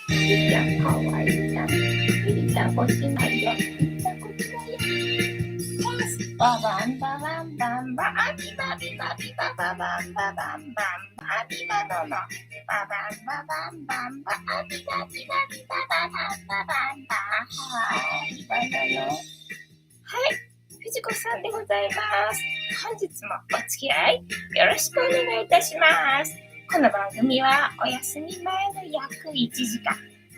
ゆりちゃんかわいいな。ゆりちゃんこっちないよ。ゆりちゃんこっちないよ。ババンババンバンバアビバビバビバババンババンバンバアビバノノババンババンバンバアビバビバビバババンババンバアビバノノ。はい、藤子さんでございます。本日もお付き合いよろしくお願いいたします。この番組はお休み前の約1時間、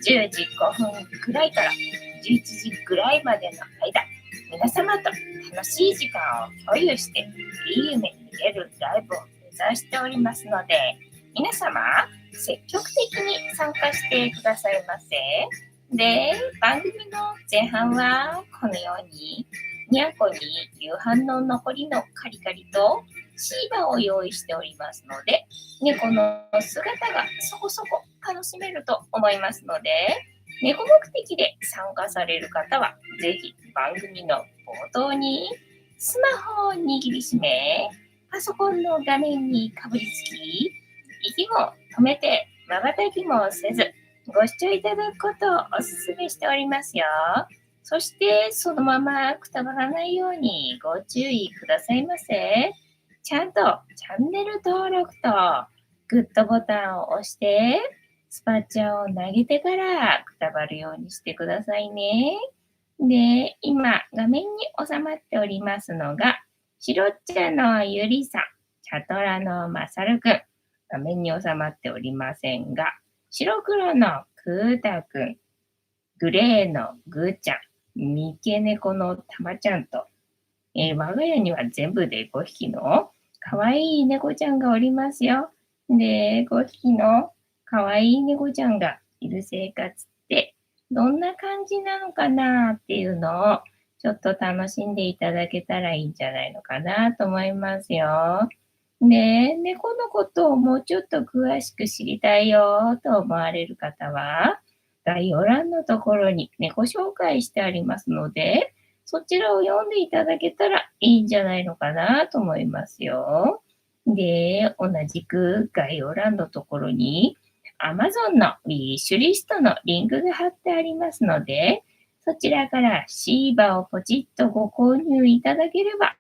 10時5分くらいから11時ぐらいまでの間、皆様と楽しい時間を共有していい夢に見れるライブを目指しておりますので、皆様積極的に参加してくださいませ。で、番組の前半はこのようににゃんこに夕飯の残りのカリカリとシーバを用意しておりますので、猫の姿がそこそこ楽しめると思いますので、猫目的で参加される方はぜひ番組の冒頭にスマホを握りしめ、パソコンの画面にかぶりつき、息も止めて瞬きもせずご視聴いただくことをお勧めしておりますよ。そしてそのままくたばらないようにご注意くださいませ。ちゃんとチャンネル登録とグッドボタンを押してスパチャを投げてからくたばるようにしてくださいね。で、今画面に収まっておりますのが白茶のゆりさん、チャトラのまさるくん、画面に収まっておりませんが、白黒のくーたくん、グレーのぐーちゃん、三毛猫のたまちゃんと、我が家には全部で5匹のかわいい猫ちゃんがおりますよ。で、5匹のかわいい猫ちゃんがいる生活ってどんな感じなのかなっていうのをちょっと楽しんでいただけたらいいんじゃないのかなと思いますよ。で、猫のことをもうちょっと詳しく知りたいよと思われる方は、概要欄のところに猫紹介してありますので、そちらを読んでいただけたらいいんじゃないのかなと思いますよ。で、同じく概要欄のところに Amazon のウィッシュリストのリンクが貼ってありますので、そちらからシーバをポチッとご購入いただければ、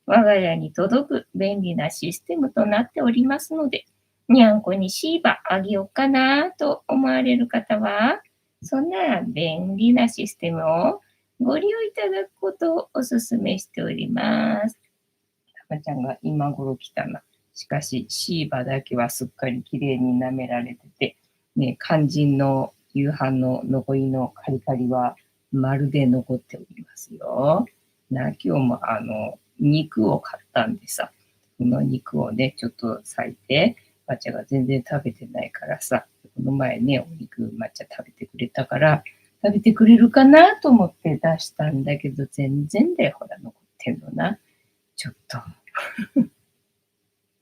我が家に届く便利なシステムとなっておりますので、にゃんこにシーバあげようかなと思われる方は、そんな便利なシステムをご利用いただくことをお勧めしております。たまちゃんが今頃来たな。しかし、シーバだけはすっかり綺麗に舐められてて、ね、肝心の夕飯の残りのカリカリはまるで残っておりますよ。今日も肉を買ったんでさ、この肉をね、ちょっと裂いて、抹茶が全然食べてないからさ、この前ね、お肉抹茶食べてくれたから、食べてくれるかなと思って出したんだけど、全然だよ、ほら、残ってんのな。ちょっと。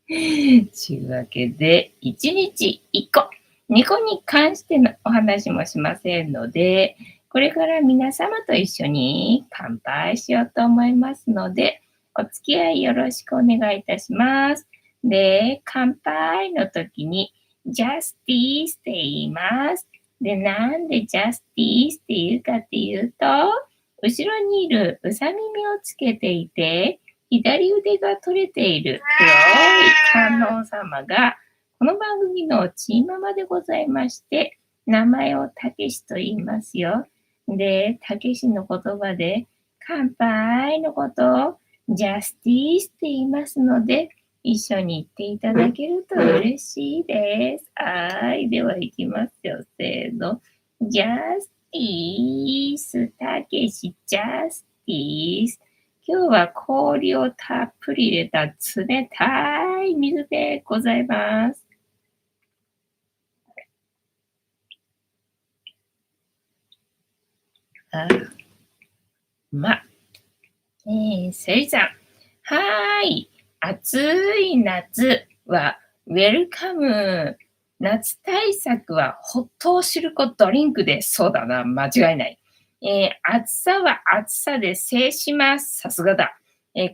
というわけで、1日1個、猫に関してのお話もしませんので、これから皆様と一緒に乾杯しようと思いますので、お付き合いよろしくお願いいたします。で、乾杯の時に、ジャスティースって言います。で、なんでジャスティースって言うかっていうと、後ろにいるうさ耳をつけていて、左腕が取れている黒い観音様が、この番組のチーママでございまして、名前をたけしと言いますよ。で、たけしの言葉で、乾杯のことをジャスティースって言いますので、一緒に言っていただけると嬉しいです。はい。では行きますよ。せーの。ジャスティース、たけし、ジャスティース。今日は氷をたっぷり入れた冷たい水でございます。あ、せりさん。はーい。暑い夏はウェルカム。夏対策はホットシルコドリンクです。そうだな。間違いない。暑さは暑さで制します。さすがだ。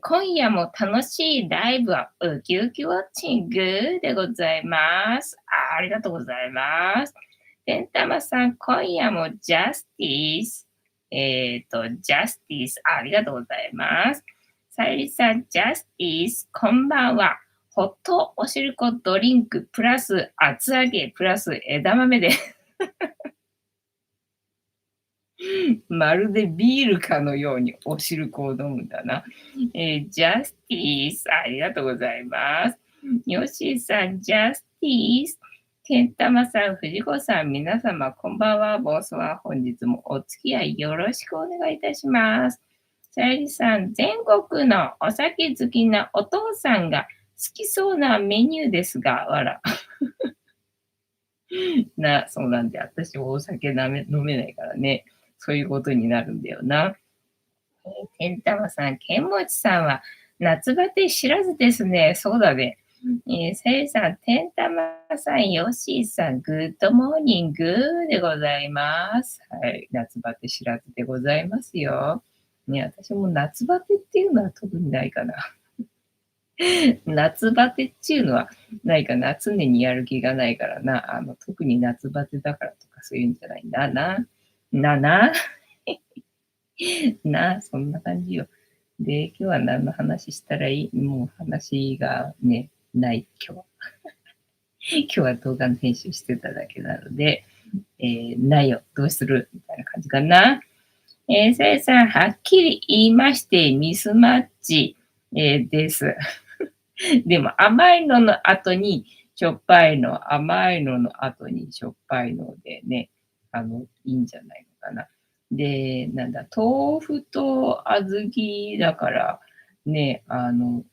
今夜も楽しいライブはウキウキウォッチングでございます。ありがとうございます。てんたまさん、今夜もジャスティス。ジャスティス、ありがとうございます。さゆりさん、ジャスティス、こんばんは。ホットおしるこドリンク、プラス厚揚げ、プラス枝豆で、まるでビールかのようにおしるこを飲むんだな。ジャスティス、ありがとうございます。ヨッシーさん、ジャスティス。ケンタマさん、藤子さん、皆様、こんばんは。ボスは本日もお付き合いよろしくお願いいたします。さゆりさん、全国のお酒好きなお父さんが好きそうなメニューですが、わら。そうなんで、私お酒飲めないからね。そういうことになるんだよな。てんたまさん、けんもちさんは夏バテ知らずですね。そうだね。さゆりさん、てんたまさん、よしーさん、グッドモーニングでございます。はい、夏バテ知らずでございますよ。ね、私も夏バテっていうのは特にないかな。夏バテっていうのはないかな。常にやる気がないからな。特に夏バテだからとかそういうんじゃないんだな。な。そんな感じよ。で、今日は何の話したらいい？もう話がね、ない今日は。今日は動画の編集してただけなので、ないよ、どうするみたいな感じかな。さやさん、はっきり言いまして、ミスマッチ、です。でも甘いのの後にしょっぱいの、甘いのの後にしょっぱいのでね、いいんじゃないのかな。で、なんだ、豆腐と小豆だから、ね、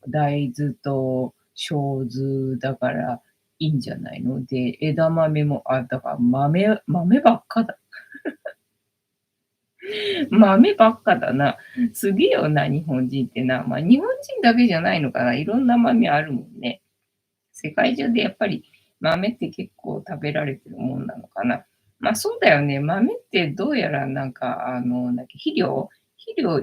大豆と小豆だからいいんじゃないので、枝豆も、だから豆ばっかだ。豆ばっかだな。すげえよな、日本人ってな。まあ、日本人だけじゃないのかな。いろんな豆あるもんね。世界中でやっぱり豆って結構食べられてるもんなのかな。まあそうだよね。豆ってどうやらなんか、肥料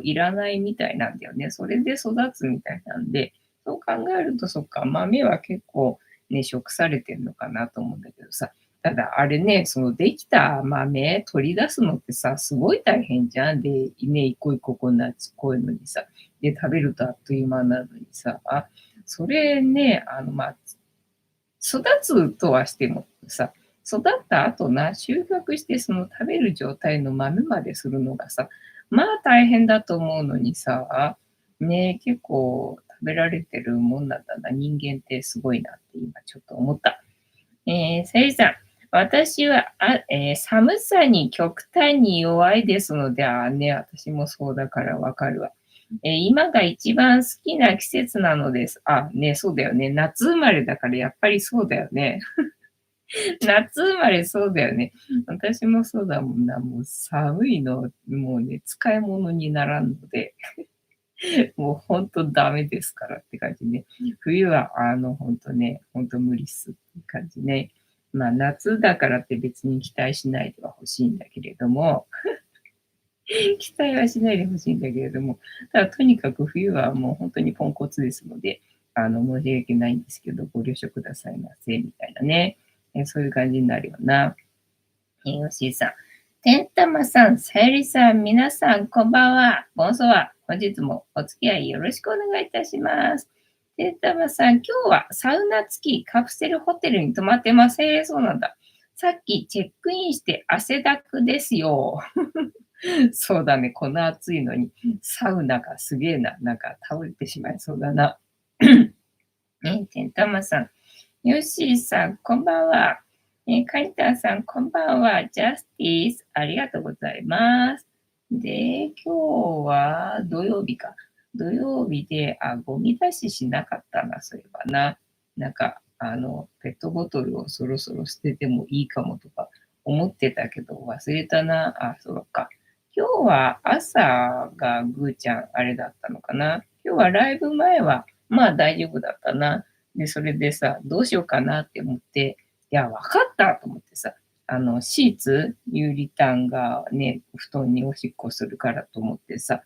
いらないみたいなんだよね。それで育つみたいなんで、そう考えるとそっか、豆は結構ね、食されてるのかなと思うんだけどさ。ただあれね、そのできた豆取り出すのってさ、すごい大変じゃん。で、ね、一個一個こんなちっこいのにさ、で、食べるとあっという間なのにさ、それね、育つとはしてもさ、育った後な、収穫してその食べる状態の豆までするのがさ、まあ大変だと思うのにさ、ね、結構食べられてるもんなんだな。人間ってすごいなって今ちょっと思った。さゆりさん、私は寒さに極端に弱いですので、ね、私もそうだからわかるわ。今が一番好きな季節なのです。ね、そうだよね。夏生まれだからやっぱりそうだよね。夏生まれそうだよね。私もそうだもんな。もう寒いの、もうね、使い物にならんので、もうほんとダメですからって感じね。冬はほんとね、ほんと無理っすって感じね。まあ夏だからって別に期待しないでは欲しいんだけれども、期待はしないでほしいんだけれども、ただとにかく冬はもう本当にポンコツですので、申し訳ないんですけど、ご了承くださいませ、みたいなね。そういう感じになるよな。よしーさん。てんたまさん、さゆりさん、皆さん、こんばんは。ボンソワ。本日もお付き合いよろしくお願いいたします。てんたまさん、今日はサウナ付きカプセルホテルに泊まってます。そうなんだ。さっきチェックインして汗だくですよ。そうだね、この暑いのに、サウナがすげえな。なんか倒れてしまいそうだな。てんたまさん、ヨッシーさん、こんばんは。カニタンさん、こんばんは。ジャスティス、ありがとうございます。で、今日は土曜日か。土曜日で、ゴミ出ししなかったな、そういえばな。なんか、ペットボトルをそろそろ捨ててもいいかもとか思ってたけど、忘れたな。そうか。今日は朝がぐーちゃん、あれだったのかな。今日はライブ前は、まあ大丈夫だったな。で、それでさ、どうしようかなって思って、いや、わかったと思ってさ、シーツ、ユーリタンがね、布団におしっこするからと思ってさ、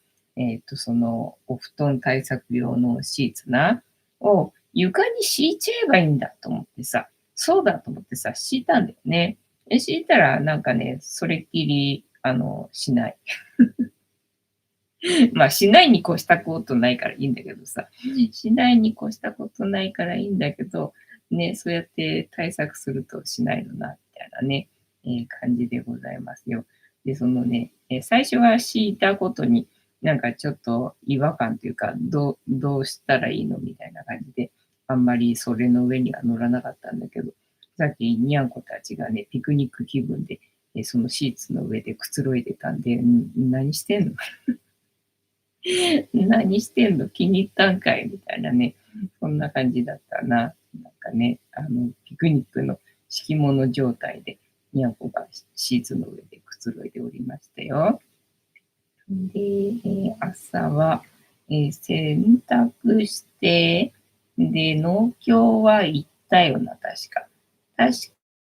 その、お布団対策用のシーツを床に敷いちゃえばいいんだと思ってさ、そうだと思ってさ、敷いたんだよね。敷いたらなんかね、それっきり、しない。まあ、しないに越したことないからいいんだけどさ。しないに越したことないからいいんだけど、ね、そうやって対策するとしないのな、みたいなね、感じでございますよ。で、そのね、最初は敷いたことに、なんかちょっと違和感というか、どうしたらいいのみたいな感じで、あんまりそれの上には乗らなかったんだけど、さっきにゃんこたちがね、ピクニック気分で、そのシーツの上でくつろいでたんで、何してんの何してんの気に入ったんかいみたいなね、そんな感じだったな。なんかね、ピクニックの敷物状態で、にゃんこがシーツの上でくつろいでおりましたよ。で、朝は、洗濯して、で、農協は行ったよな、確か。確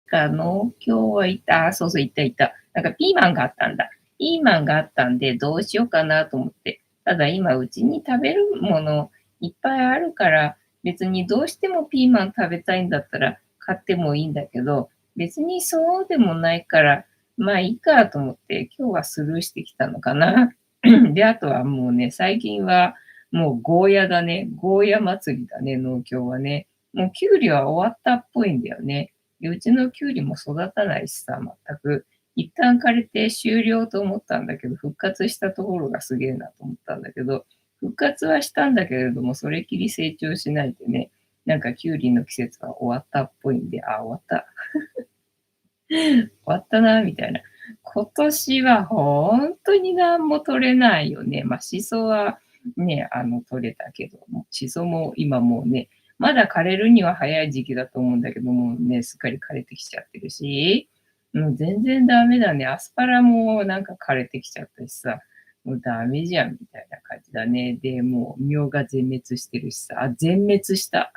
か農協は行った。あ、そうそう、行った行った。なんかピーマンがあったんだ。ピーマンがあったんで、どうしようかなと思って。ただ今、うちに食べるものいっぱいあるから、別にどうしてもピーマン食べたいんだったら買ってもいいんだけど、別にそうでもないから、まあいいかと思って、今日はスルーしてきたのかな。で、あとはもうね、最近はもうゴーヤだね。ゴーヤ祭りだね、農協はね。もうキュウリは終わったっぽいんだよね。で、うちのキュウリも育たないしさ、全く。一旦枯れて終了と思ったんだけど、復活したところがすげえなと思ったんだけど、復活はしたんだけれども、それきり成長しないでね、なんかキュウリの季節は終わったっぽいんで、あ、終わった。終わったな、みたいな。今年は本当に何も取れないよね。まあ、シソはね、取れたけども、シソも今もうね、まだ枯れるには早い時期だと思うんだけどもね、すっかり枯れてきちゃってるし、もう全然ダメだね。アスパラもなんか枯れてきちゃったしさ、もうダメじゃんみたいな感じだね。で、もう実が全滅してるしさ、あ、全滅した。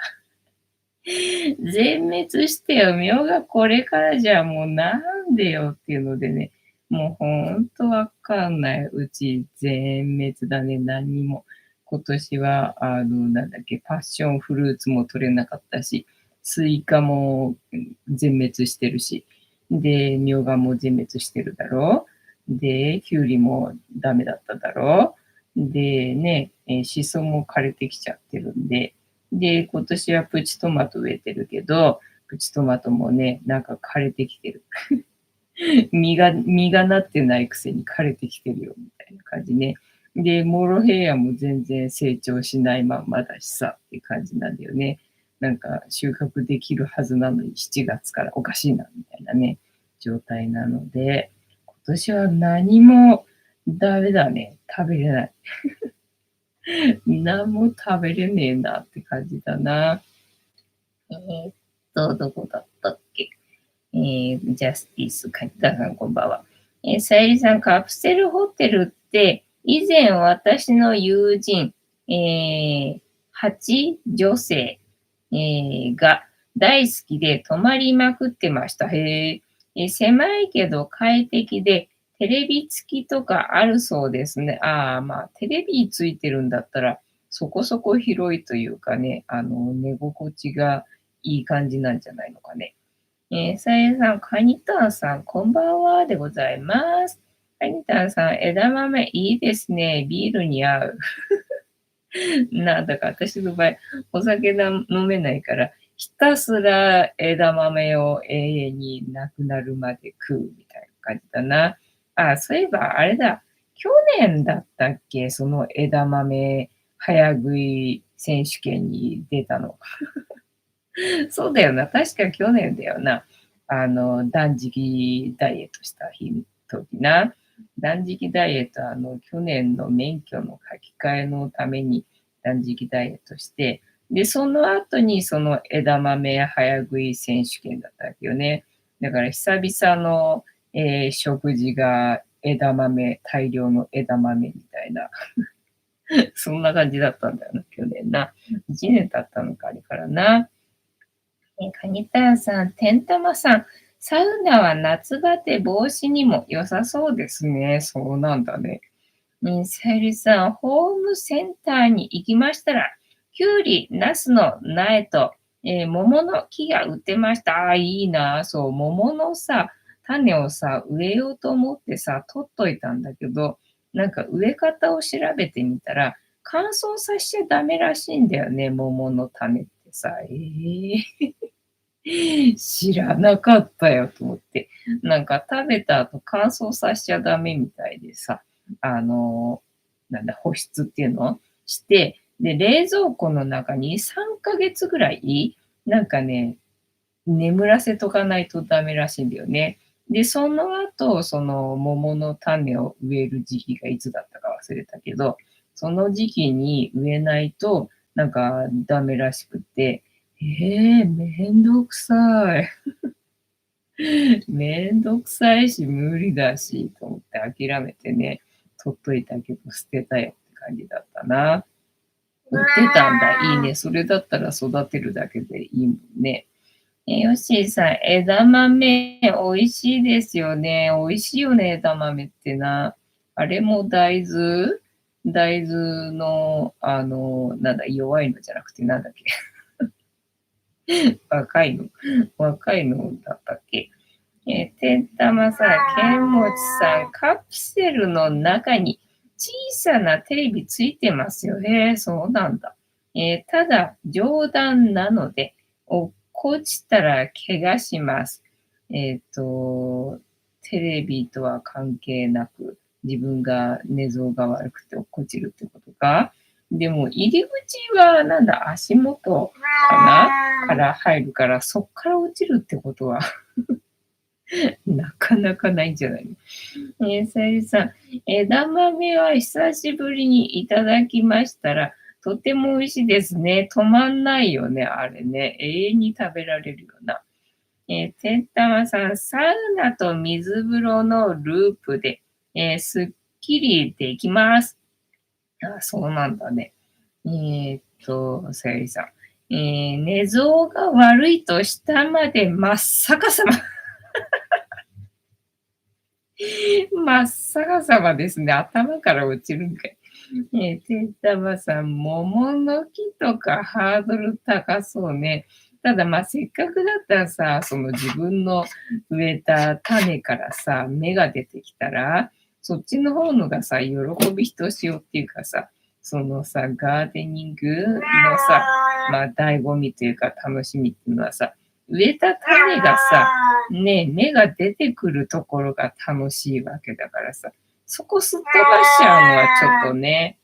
全滅してよ、みょうがこれからじゃもうなんでよっていうのでね、もうほんとわかんない。うち全滅だね、何にも。今年はなんだっけ、パッションフルーツも取れなかったし、スイカも、全滅してるし、で、みょうがも全滅してるだろう。で、きゅうりもダメだっただろう。で、ね、しそも枯れてきちゃってるんで、で、今年はプチトマト植えてるけど、プチトマトもね、なんか枯れてきてる。実がなってないくせに枯れてきてるよみたいな感じね。で、モロヘイヤも全然成長しないまんまだしさっていう感じなんだよね。なんか収穫できるはずなのに7月からおかしいなみたいなね、状態なので、今年は何もダメだね。食べれない。何も食べれねえなって感じだな。どこだったっけ。ジャスティス、カニタさん、こんばんは。さゆりさん、カプセルホテルって、以前私の友人、8女性、が大好きで泊まりまくってました。へ狭いけど快適で、テレビ付きとかあるそうですね。ああ、まあ、テレビついてるんだったら、そこそこ広いというかね、寝心地がいい感じなんじゃないのかね。さゆりさん、カニタンさん、こんばんはでございます。カニタンさん、枝豆いいですね。ビールに合う。なんだか私の場合、お酒飲めないから、ひたすら枝豆を永遠になくなるまで食うみたいな感じだな。あ、そういえばあれだ。去年だったっけその枝豆早食い選手権に出たの。そうだよな。確か去年だよな。断食ダイエットした時な。断食ダイエット、去年の免許の書き換えのために断食ダイエットして、で、その後にその枝豆早食い選手権だったわけよね。だから久々の、食事が枝豆、大量の枝豆みたいな、そんな感じだったんだよな、去年な。1年経ったのか、あれからな。カニタヤさん、てんたまさん、サウナは夏バテ防止にも良さそうですね。そうなんだね。さゆりさん、ホームセンターに行きましたら、きゅうり、ナスの苗と、桃の木が売ってました。ああ、いいな。そう、桃のさ、種をさ、植えようと思ってさ、取っといたんだけど、なんか植え方を調べてみたら、乾燥さしちゃダメらしいんだよね、桃の種ってさ。知らなかったよと思って。なんか食べた後乾燥させちゃダメみたいでさ、あの、なんだ、保湿っていうのして、で、冷蔵庫の中に3ヶ月ぐらい、なんかね、眠らせとかないとダメらしいんだよね。で、その後、その桃の種を植える時期がいつだったか忘れたけど、その時期に植えないと、なんかダメらしくて、めんどくさい。めんどくさいし、無理だし、と思って諦めてね、取っといたけど捨てたよって感じだったな。売ってたんだ。いいね。それだったら育てるだけでいいもんね。ヨッシーさん、枝豆、美味しいですよね。美味しいよね、枝豆ってな。あれも大豆の、なんだ、弱いのじゃなくて、なんだっけ。若いの若いのだったっけ。てんたまさん、けんもちさん、カプセルの中に小さなテレビついてますよね。そうなんだ。ただ、冗談なので、落っこちたら怪我します。テレビとは関係なく、自分が寝相が悪くて落っこちるってことか。でも、入り口は、なんだ、足元かなから入るから、そっから落ちるってことはなかなかないんじゃないの。さゆりさん、枝豆は久しぶりにいただきましたら、とても美味しいですね。止まんないよね、あれね。永遠に食べられるよな。てんたまさん、サウナと水風呂のループで、すっきりできます。あ、そうなんだね。さゆりさん。寝相が悪いと下まで真っ逆さま。真っ逆さまですね。頭から落ちるんかい。てんたまさん、桃の木とかハードル高そうね。ただ、まあ、せっかくだったらさ、その自分の植えた種からさ、芽が出てきたら、そっちの方のがさ、喜びひとしおっていうかさ、そのさ、ガーデニングのさ、まあ、醍醐味というか楽しみっていうのはさ、植えた種がさ、ね、芽が出てくるところが楽しいわけだからさ、そこすっ飛ばしちゃうのはちょっとね、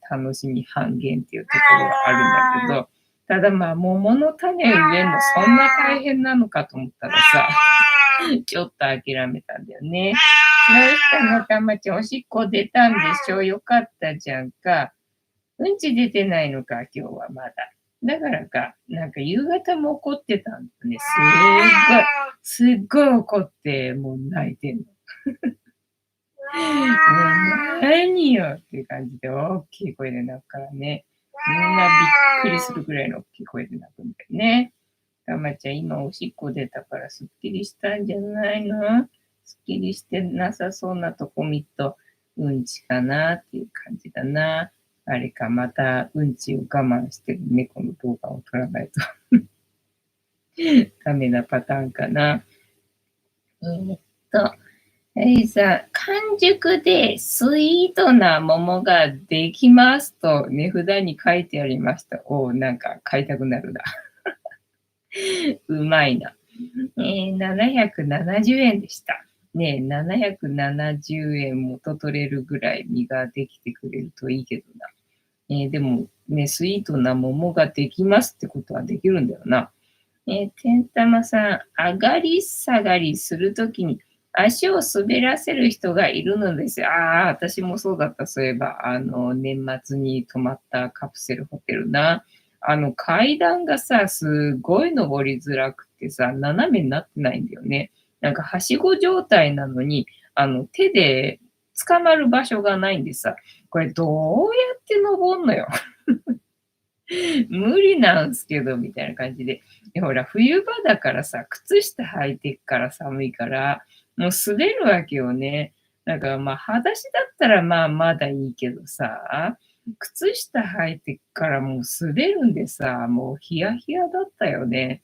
楽しみ半減っていうところがあるんだけど、ただまあ、桃の種を植えるのそんな大変なのかと思ったらさ、ちょっと諦めたんだよね。どうしたのたまちゃん、おしっこ出たんでしょよかったじゃんか。うんち出てないのか、今日はまだ。だからか、なんか夕方も怒ってたんだね。すっごい怒って、もう泣いてんの。もう何よっていう感じで大きい声で泣くからね。みんなびっくりするぐらいの大きい声で泣くんだよね。たまちゃん、今おしっこ出たからすっきりしたんじゃないの？すっきりしてなさそうなとこ見ると、うんちかなっていう感じだな。あれか、またうんちを我慢してる猫の動画を撮らないとダメなパターンかな。っと、さん、完熟でスイートな桃ができますと値札に書いてありました。なんか買いたくなるな。うまいな。770円でした。ねえ、770円元取れるぐらい実ができてくれるといいけどな。でもね、スイートな桃ができますってことはできるんだよな。てんたまさん、上がり下がりするときに足を滑らせる人がいるのですよ。ああ、私もそうだった。そういえば、年末に泊まったカプセルホテルな。階段がさ、すごい登りづらくてさ、斜めになってないんだよね。なんか、はしご状態なのに、手で捕まる場所がないんでさ、これどうやって登んのよ。無理なんすけど、みたいな感じで。ほら、冬場だからさ、靴下履いてっから寒いから、もう滑るわけよね。だからまあ、裸足だったらまあ、まだいいけどさ、靴下履いてっからもう滑るんでさ、もうヒヤヒヤだったよね。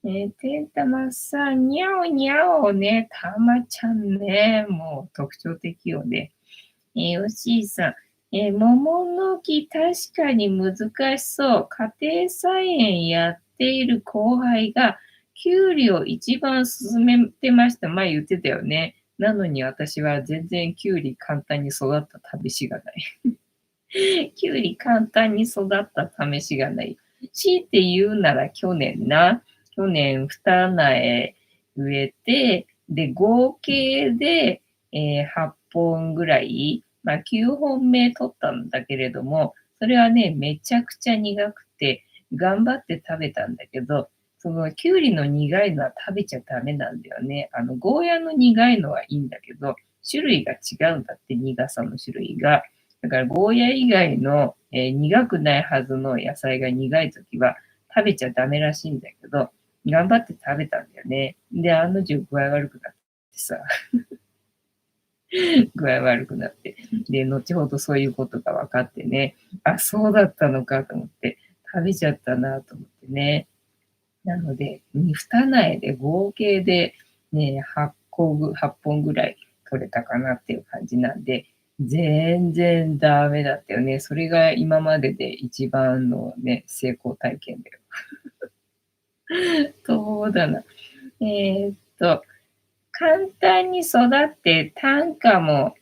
てんたまさん、にゃおにゃおね、たまちゃんね、もう特徴的よね。おしいさん、桃の木、確かに難しそう。家庭菜園やっている後輩が、きゅうりを一番勧めてました。前言ってたよね。なのに私は全然きゅうり簡単に育った試しがない。きゅうり簡単に育った試しがない。強いて言うなら去年な。去年二苗植えて、で、合計で、8本ぐらい、まあ9本目取ったんだけれども、それはね、めちゃくちゃ苦くて、頑張って食べたんだけど、そのきゅうりの苦いのは食べちゃダメなんだよね。ゴーヤの苦いのはいいんだけど、種類が違うんだって、苦さの種類が。だからゴーヤ以外の、苦くないはずの野菜が苦いときは食べちゃダメらしいんだけど、頑張って食べたんだよね。で、案の定具合悪くなってさ、具合悪くなって。で、後ほどそういうことが分かってね、あ、そうだったのかと思って、食べちゃったなと思ってね。なので、二苗で合計でね、8本ぐらい取れたかなっていう感じなんで、全然ダメだったよね。それが今までで一番のね、成功体験だよ。そうだな。えーっと、簡単に育って単価も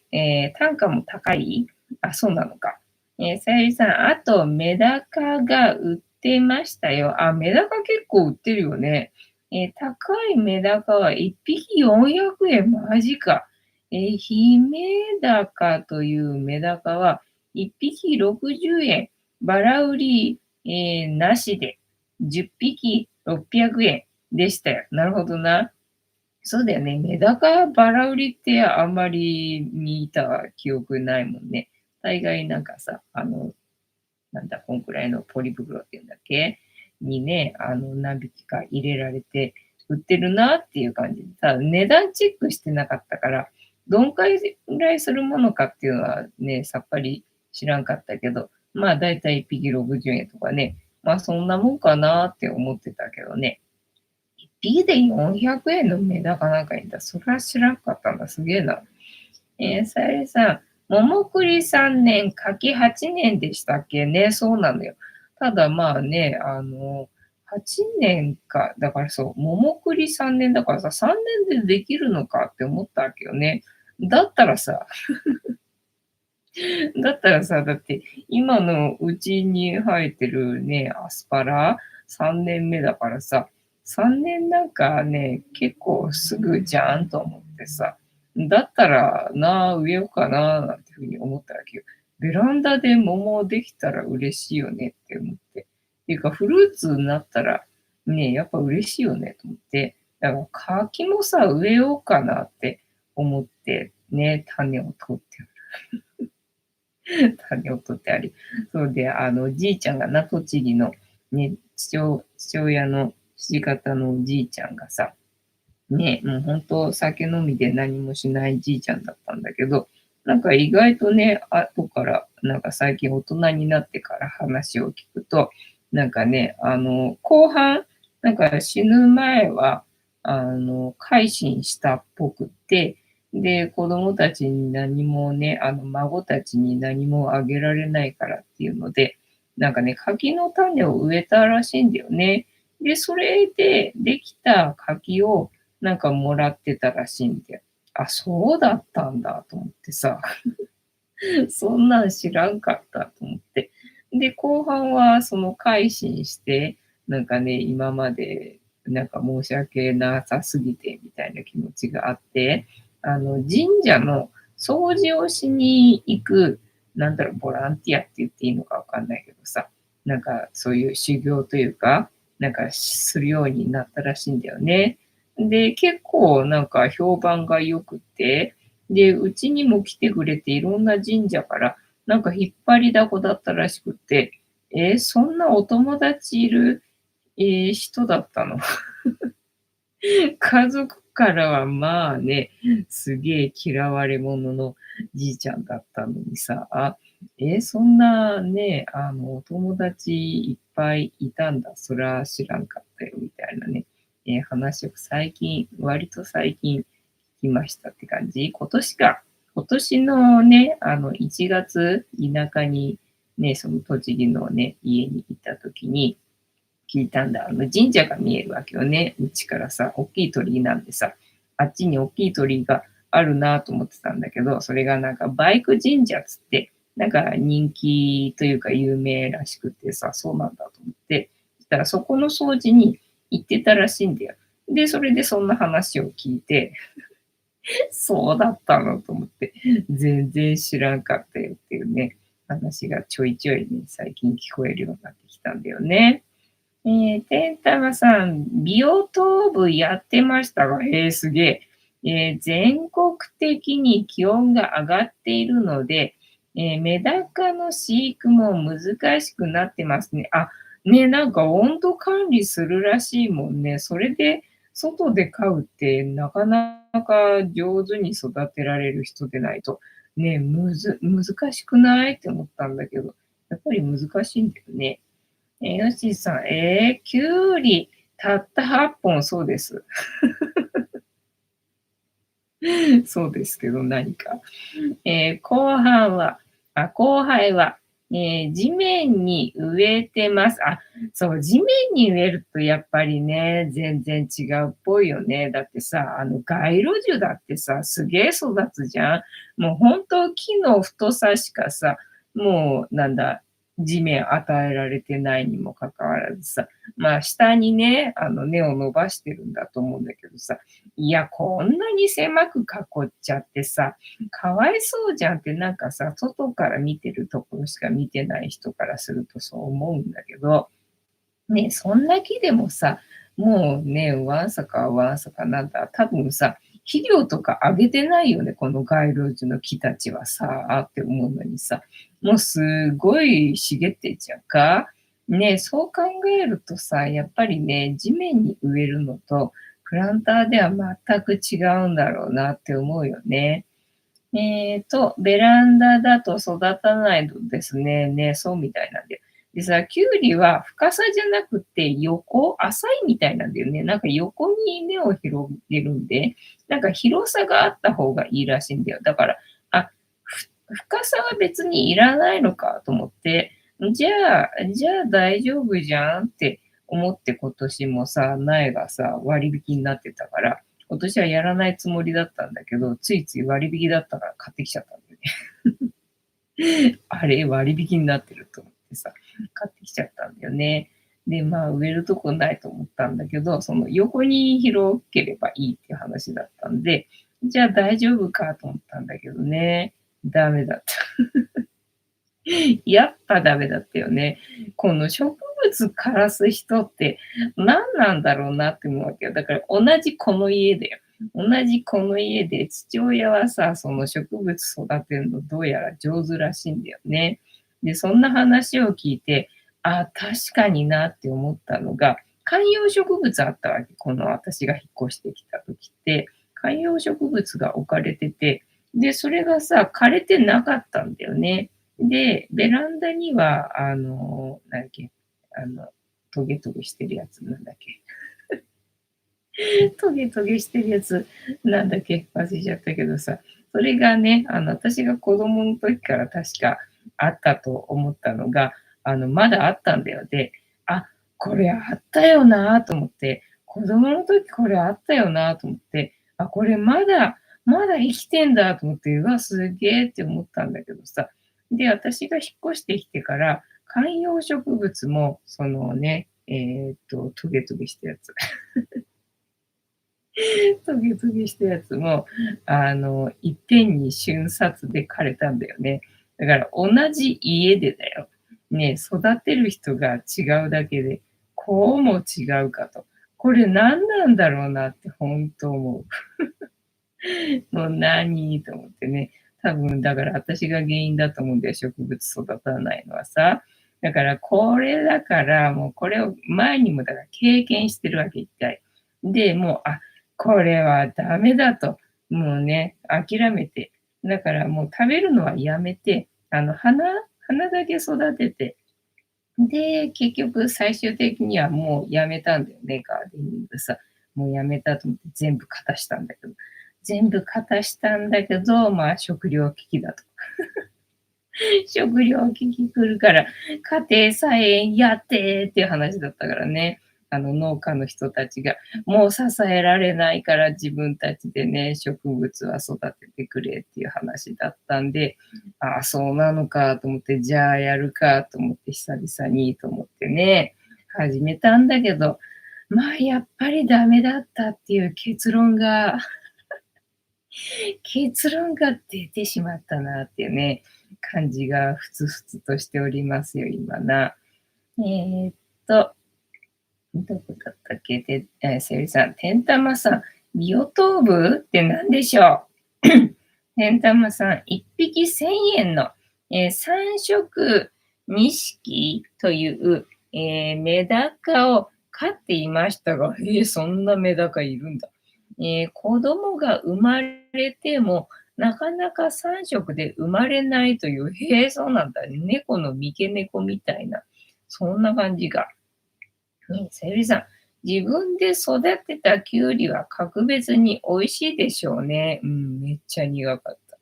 高い。あ、そうなのか。さゆりさん、あと、メダカが売ってましたよ。あ、メダカ結構売ってるよね。高いメダカは1匹400円。マジか。ヒメダカというメダカは1匹60円。バラ売り、なしで10匹600円でしたよ。なるほどな。そうだよね。メダカバラ売りってあんまり見た記憶ないもんね。大概なんかさ、なんだ、こんくらいのポリ袋っていうんだっけにね、何匹か入れられて売ってるなっていう感じで、ただ値段チェックしてなかったから、どんくらいするものかっていうのはね、さっぱり知らんかったけど、まあだいたい1匹60円とかね、まあそんなもんかなって思ってたけどね。B で400円のメダカなんかいた。それは知らんかったんだ。すげえな。さゆりさん、桃栗3年、柿8年でしたっけね。そうなのよ。ただまあね、8年か。だからそう、桃栗3年だからさ、3年でできるのかって思ったわけよね。だったらさ、だって今のうちに生えてるね、アスパラ3年目だからさ、3年なんかね、結構すぐじゃんと思ってさ、だったらな、植えようかな、なんていうふうに思ったわけよ。ベランダで桃できたら嬉しいよねって思って。っていうか、フルーツになったら、ね、やっぱ嬉しいよねと思って。だから、柿もさ、植えようかなって思って、ね、種を取って種を取ってあり。そうで、じいちゃんがな、栃木の、ね、父親の父方のおじいちゃんがさ、ね、もう本当酒飲みで何もしないじいちゃんだったんだけど、なんか意外とね、後から、なんか最近大人になってから話を聞くと、なんかね、後半、なんか死ぬ前は、改心したっぽくって、で、子供たちに何もね、孫たちに何もあげられないからっていうので、なんかね、柿の種を植えたらしいんだよね。で、それでできた柿をなんかもらってたらしいんで、あ、そうだったんだと思ってさ、そんなん知らんかったと思って。で、後半はその改心して、なんかね、今までなんか申し訳なさすぎてみたいな気持ちがあって、神社の掃除をしに行く、なんだろう、ボランティアって言っていいのかわかんないけどさ、なんかそういう修行というか、なんかするようになったらしいんだよね。で、結構なんか評判が良くて、で、うちにも来てくれて、いろんな神社から、なんか引っ張りだこだったらしくて、そんなお友達いる、人だったの。家族からはまあね、すげえ嫌われ者のじいちゃんだったのにさ、そんなね、お友達いっぱいいたんだ。そら知らんかったよ、みたいなね。話を割と最近聞きましたって感じ。今年か。今年のね、1月、田舎にね、その栃木のね、家に行った時に聞いたんだ。神社が見えるわけよね。うちからさ、大きい鳥居なんでさ、あっちに大きい鳥居があるなと思ってたんだけど、それがなんかバイク神社っつって、なんか人気というか有名らしくてさ、そうなんだと思って、そしたらそこの掃除に行ってたらしいんだよ。で、それでそんな話を聞いて、そうだったのと思って、全然知らんかったよっていうね、話がちょいちょいね、最近聞こえるようになってきたんだよね。天玉さん、美容頭部やってましたが、すげえ。全国的に気温が上がっているので、メダカの飼育も難しくなってますね。あ、ね、なんか温度管理するらしいもんね。それで外で飼うってなかなか上手に育てられる人でないと、ね、難しくないって思ったんだけど、やっぱり難しいんだよね。ヨッシーさん、きゅうりたった8本、そうです。そうですけど、何か。後輩は、地面に植えてます。あ、そう、地面に植えるとやっぱりね、全然違うっぽいよね。だってさ、街路樹だってさ、すげえ育つじゃん。もう本当木の太さしかさ、もうなんだ、地面与えられてないにもかかわらずさ、まあ下にね、根を伸ばしてるんだと思うんだけどさ、いや、こんなに狭く囲っちゃってさ、かわいそうじゃんってなんかさ、外から見てるところしか見てない人からするとそう思うんだけど、ね、そんな木でもさ、もうね、わんさかなんだ、多分さ、肥料とかあげてないよね、この街路樹の木たちはさ、って思うのにさ、もうすごい茂ってんじゃんか。ね、そう考えるとさ、やっぱりね、地面に植えるのと、プランターでは全く違うんだろうなって思うよね。ベランダだと育たないのですね。ね、そうみたいなんだよ。でさ、キュウリは深さじゃなくて浅いみたいなんだよね。なんか横に根を広げるんで、なんか広さがあった方がいいらしいんだよ。だから、深さは別にいらないのかと思って、じゃあ大丈夫じゃんって思って今年もさ、苗がさ、割引になってたから、今年はやらないつもりだったんだけど、ついつい割引だったから買ってきちゃったんだよね。あれ、割引になってると思ってさ、買ってきちゃったんだよね。で、まあ、植えるとこないと思ったんだけど、その横に広ければいいっていう話だったんで、じゃあ大丈夫かと思ったんだけどね、ダメだった。やっぱダメだったよね。この植物枯らす人って何なんだろうなって思うわけよ。だから同じこの家だよ。同じこの家で父親はさ、その植物育てるのどうやら上手らしいんだよね。で、そんな話を聞いて、あ、確かになって思ったのが、観葉植物あったわけ。この私が引っ越してきた時って、観葉植物が置かれてて、で、それがさ、枯れてなかったんだよね。で、ベランダには、なんだっけ、トゲトゲしてるやつ、なんだっけ。トゲトゲしてるやつ、なんだっけ、忘れちゃったけどさ、それがね、私が子供の時から確かあったと思ったのが、まだあったんだよ。で、あ、これあったよなと思って、子供の時これあったよなと思って、あ、これまだ生きてんだと思って、うわ、すげえって思ったんだけどさ。で、私が引っ越してきてから、観葉植物も、そのね、トゲトゲしたやつ。トゲトゲしたやつも、いっぺんに瞬殺で枯れたんだよね。だから同じ家でだよ。ね、育てる人が違うだけで、こうも違うかと。これ何なんだろうなって本当思う。もう何と思ってね。多分だから私が原因だと思うんだよ、植物育たないのはさ。だからこれだから、もうこれを前にもだから経験してるわけ、一回。で、もう、あ、これはダメだと。もうね、諦めて。だからもう食べるのはやめて、花だけ育てて、で、結局最終的にはもうやめたんだよね、ガーデニングさ。もうやめたと思って全部片したんだけど。全部片したんだけど、まあ食糧危機だと。食料危機来るから、家庭菜園やってっていう話だったからね。農家の人たちが、もう支えられないから自分たちでね、植物は育ててくれっていう話だったんで、ああ、そうなのかと思って、じゃあやるかと思って久々にと思ってね、始めたんだけど、まあやっぱりダメだったっていう結論が出てしまったなっていうね、感じがふつふつとしておりますよ、今な。えーっと、どこだったっけで、セリさん、てんたまさん、ビオトーブって何でしょう？てんたまさん、1匹1000円の、三色錦という、メダカを飼っていましたが、そんなメダカいるんだ。子供が生まれても、なかなか3色で生まれないという、そうなんだ。猫の三毛猫みたいな、そんな感じが。ね、さゆりさん、自分で育てたきゅうりは格別に美味しいでしょうね。うん、めっちゃ苦かった。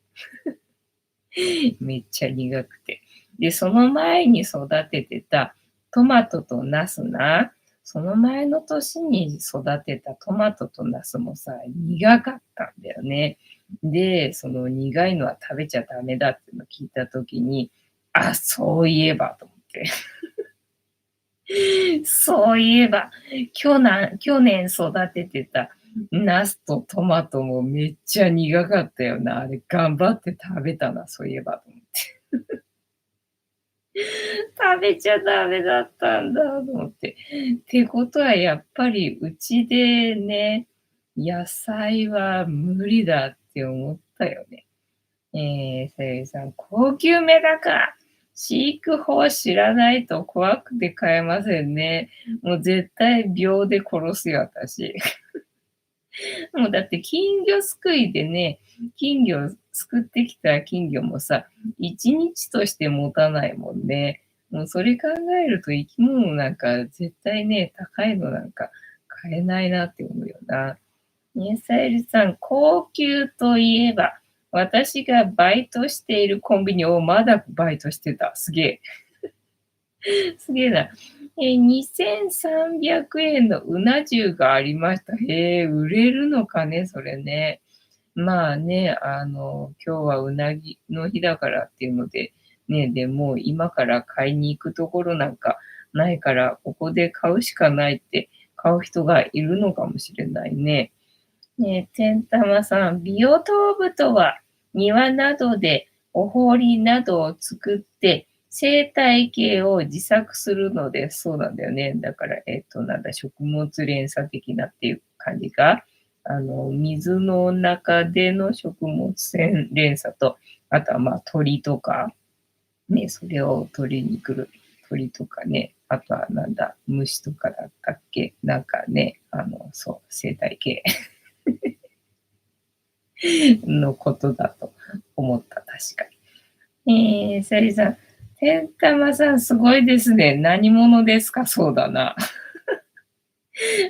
めっちゃ苦くて。で、その前に育ててたトマトとナスな、その前の年に育てたトマトとナスもさ、苦かったんだよね。で、その苦いのは食べちゃダメだっていうのを聞いたときに、あ、そういえばと思って。そういえば、去年育ててたナスとトマトもめっちゃ苦かったよな。あれ頑張って食べたな、そういえばと思って。食べちゃダメだったんだと思って。ってことはやっぱりうちでね、野菜は無理だって思ったよね。さゆりさん、高級メダカ。飼育法知らないと怖くて飼えませんね。もう絶対秒で殺すよ、私。もうだって金魚すくいでね、金魚すくってきた金魚もさ、1日として持たないもんね。もうそれ考えると生き物なんか絶対ね、高いのなんか買えないなって思うよな。ね、さゆりさん、高級といえば、私がバイトしているコンビニをまだバイトしてた。すげえ。すげえな。2300円のうな重がありました。売れるのかね、それね。まあね、今日はうなぎの日だからっていうので、ね、でも今から買いに行くところなんかないから、ここで買うしかないって買う人がいるのかもしれないね。ね、てんたまさん、ビオトープとは庭などでお堀などを作って生態系を自作するので、そうなんだよね。だから、なんだ、食物連鎖的なっていう感じか。水の中での食物連鎖と、あとはまあ鳥とか、ね、それを取りに来る鳥とかね、あとはなんだ、虫とかだったっけ、なんかね、そう、生態系。のことだと思った、確かに。さゆりさん、てんたまさんすごいですね。何者ですか？そうだな。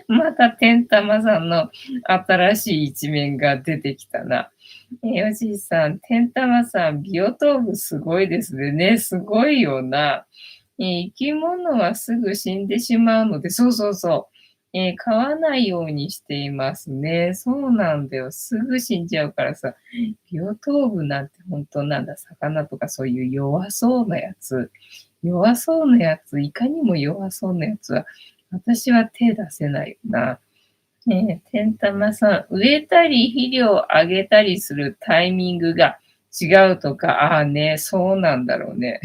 またてんたまさんの新しい一面が出てきたな。よしいさん、てんたまさん、ビオトープすごいですね。すごいよな。生き物はすぐ死んでしまうので、そうそうそう。飼わないようにしていますね。そうなんだよ。すぐ死んじゃうからさ、ビオトープなんて本当なんだ、魚とかそういう弱そうなやつ、弱そうなやつ、いかにも弱そうなやつは、私は手出せないよな。てんたまさん、植えたり肥料をあげたりするタイミングが違うとか、ああね、そうなんだろうね。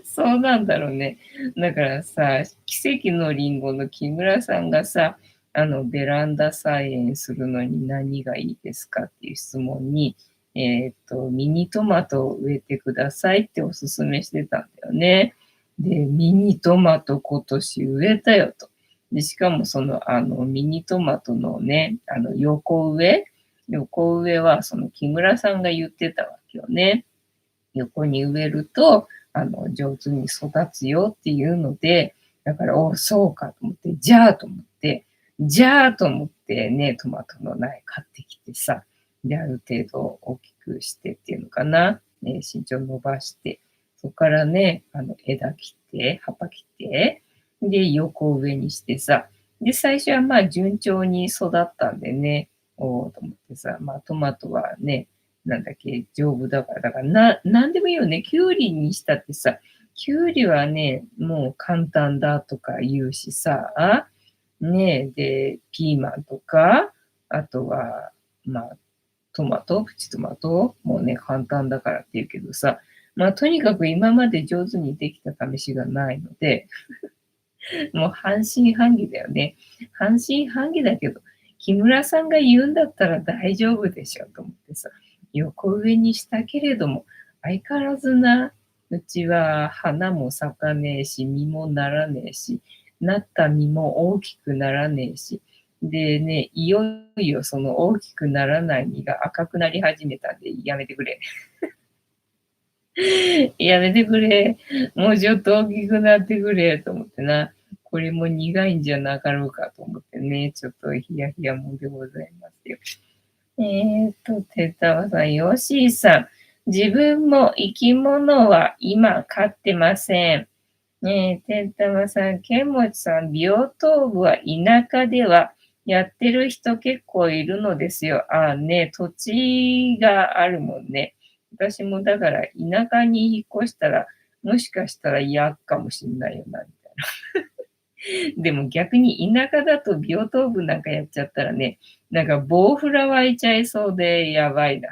そうなんだろうね。だからさ、奇跡のりんごの木村さんがさ、ベランダ菜園するのに何がいいですかっていう質問に、ミニトマトを植えてくださいってお勧めしてたんだよね。で、ミニトマト今年植えたよと。で、しかもその、ミニトマトのね、横植えはその木村さんが言ってたわけよね。横に植えると、上手に育つよっていうので、だから、お、そうかと思って、じゃあと思ってね、トマトの苗買ってきてさ、で、ある程度大きくしてっていうのかな、ね、身長伸ばして、そこからね、枝切って、葉っぱ切って、で、横上にしてさ、で、最初はまあ順調に育ったんでね、おおと思ってさ、まあトマトはね、なんだっけ、丈夫だから、だからなんでもいいよね。きゅうりにしたってさ、きゅうりはね、もう簡単だとか言うしさ、ねえ、で、ピーマンとか、あとは、まあ、トマト、プチトマトもね、簡単だからって言うけどさ、まあ、とにかく今まで上手にできた試しがないので、もう半信半疑だよね。半信半疑だけど、木村さんが言うんだったら大丈夫でしょと思ってさ、横上にしたけれども、相変わらずな、うちは花も咲かねえし、実もならねえし、なった実も大きくならねえし、でね、いよいよその大きくならない実が赤くなり始めたんで、やめてくれ。やめてくれ。もうちょっと大きくなってくれと思ってな。これも苦いんじゃなかろうかと思ってね、ちょっとヒヤヒヤもんでございますよ。てたわさん、よしーさん。自分も生き物は今飼ってません。ねえ、てんたまさん、けんもちさん、ビオトープは田舎ではやってる人結構いるのですよ。ああね、土地があるもんね。私もだから田舎に引っ越したら、もしかしたら嫌かもしんないよな、みたいな。でも逆に田舎だとビオトープなんかやっちゃったらね、なんかボウフラ湧いちゃいそうでやばいな。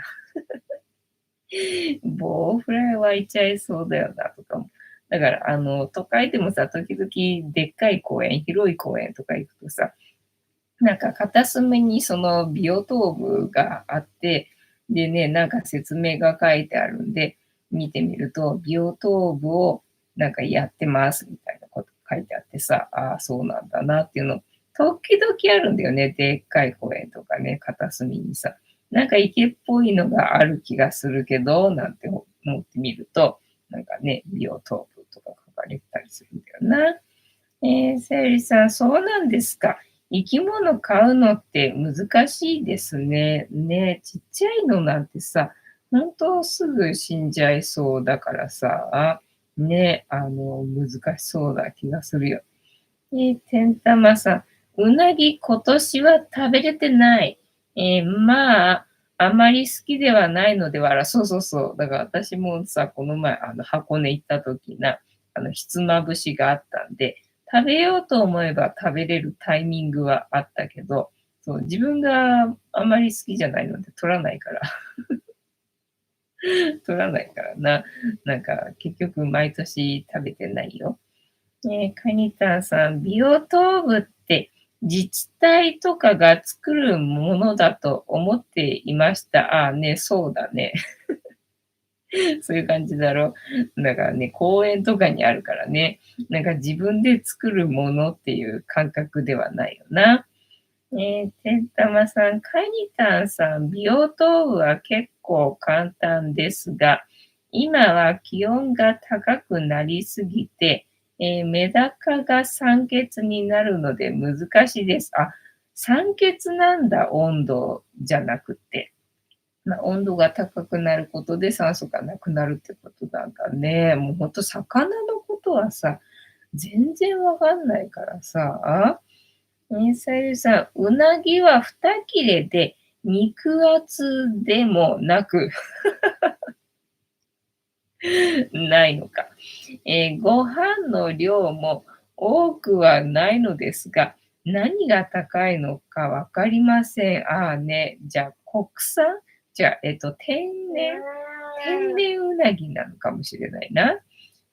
ボウフラ湧いちゃいそうだよな、とかも。だから、都会でもさ、時々でっかい公園、広い公園とか行くとさ、なんか片隅にそのビオトープがあって、でね、なんか説明が書いてあるんで、見てみると、ビオトープをなんかやってますみたいなこと書いてあってさ、ああ、そうなんだなっていうの、時々あるんだよね、でっかい公園とかね、片隅にさ。なんか池っぽいのがある気がするけど、なんて思ってみると、なんかね、ビオトープとか書かれてたりするんだよな。さゆりさん、そうなんですか。生き物飼うのって難しいですね。ね、ちっちゃいのなんてさ、本当すぐ死んじゃいそうだからさ、ね、難しそうな気がするよ。てんたまさん、うなぎ今年は食べれてない。まあ、あまり好きではないのではそうそうそう。だから私もさ、この前、箱根行った時な、ひつまぶしがあったんで、食べようと思えば食べれるタイミングはあったけど、そう、自分があまり好きじゃないので取らないから、取らないからな。なんか、結局毎年食べてないよ。カニタンさん、ビオトープって自治体とかが作るものだと思っていました。ああね、そうだね。そういう感じだろう。だからね、公園とかにあるからね、なんか自分で作るものっていう感覚ではないよな。てんたまさん、カニタンさん、ビオトープは結構簡単ですが、今は気温が高くなりすぎて、メダカが酸欠になるので難しいです。あ、酸欠なんだ、温度じゃなくて。まあ、温度が高くなることで酸素がなくなるってことなんだね。もうほんと魚のことはさ、全然わかんないからさ、さゆりさん、うなぎは2切れで肉厚でもなくないのか。ご飯の量も多くはないのですが、何が高いのか分かりません。ああね、じゃあ国産じゃあ、天然うなぎなのかもしれないな。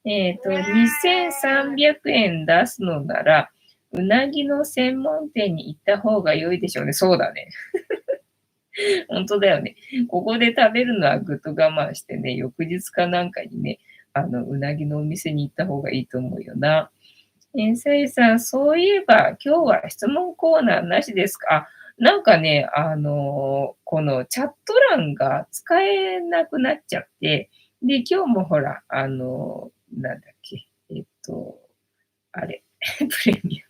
2300円出すのなら、うなぎの専門店に行った方が良いでしょうね。そうだね。本当だよね。ここで食べるのはぐっと我慢してね、翌日かなんかにね、うなぎのお店に行った方がいいと思うよな。さゆさん、そういえば、今日は質問コーナーなしですか？あ、なんかね、このチャット欄が使えなくなっちゃって、で、今日もほら、なんだっけ、あれ。プレミ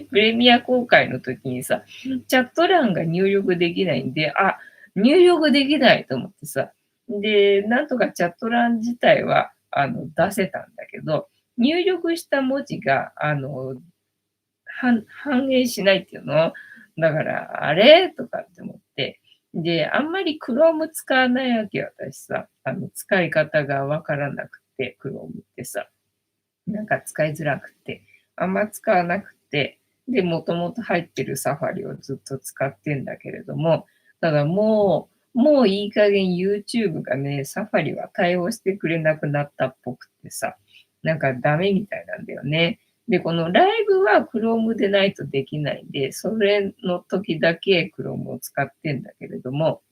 プレミア公開の時にさ、チャット欄が入力できないんで、あ、入力できないと思ってさ。で、なんとかチャット欄自体は、出せたんだけど、入力した文字が、反映しないっていうの。だから、あれとかって思って。で、あんまり Chrome 使わないわけよ、私さ。使い方がわからなくて、Chrome ってさ。なんか使いづらくて、あんま使わなくて、で、もともと入ってるサファリをずっと使ってんだけれども、ただもういい加減 YouTube がね、サファリは対応してくれなくなったっぽくてさ、なんかダメみたいなんだよね。で、このライブは Chrome でないとできないんで、それの時だけ Chrome を使ってんだけれども、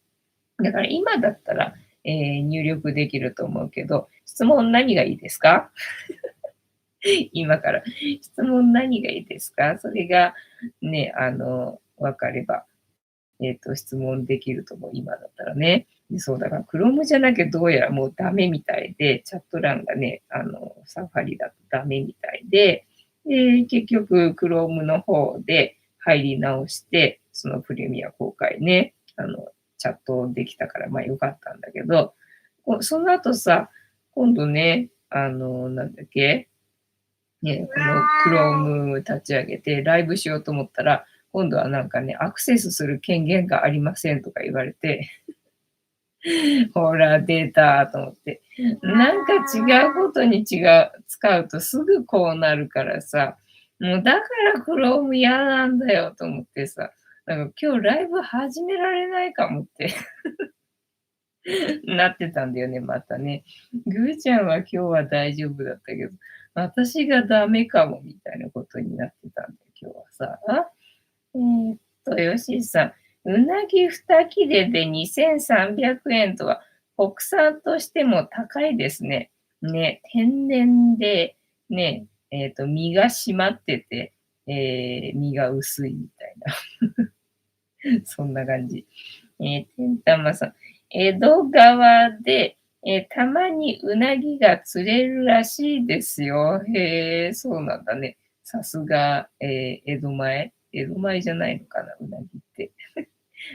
だから今だったら、入力できると思うけど、質問何がいいですか？今から。質問何がいいですか？それがね、分かれば、質問できると思う、今だったらね。で、そう、だから Chrome じゃなきゃどうやらもうダメみたいで、チャット欄がね、サファリだとダメみたいで、で、結局 Chrome の方で入り直して、そのプレミア公開ね、チャットできたから、まあ良かったんだけど、その後さ、今度ね、なんだっけ、ね、この Chrome 立ち上げてライブしようと思ったら、今度はなんかね、アクセスする権限がありませんとか言われて、ほら、出たと思って。なんか違うことに使うとすぐこうなるからさ、もうだから Chrome 嫌なんだよと思ってさ、なんか今日ライブ始められないかもってなってたんだよね、またね。ぐーちゃんは今日は大丈夫だったけど、私がダメかもみたいなことになってたんだよ、今日はさ。よしーさん、うなぎ2切れで2300円とは国産としても高いですね。ね、天然で、ね、身が締まってて、身が薄いみたいな。そんな感じ。てんたまさん、江戸川で、たまにうなぎが釣れるらしいですよ。へえ、そうなんだね。さすが、江戸前じゃないのかな、うなぎって。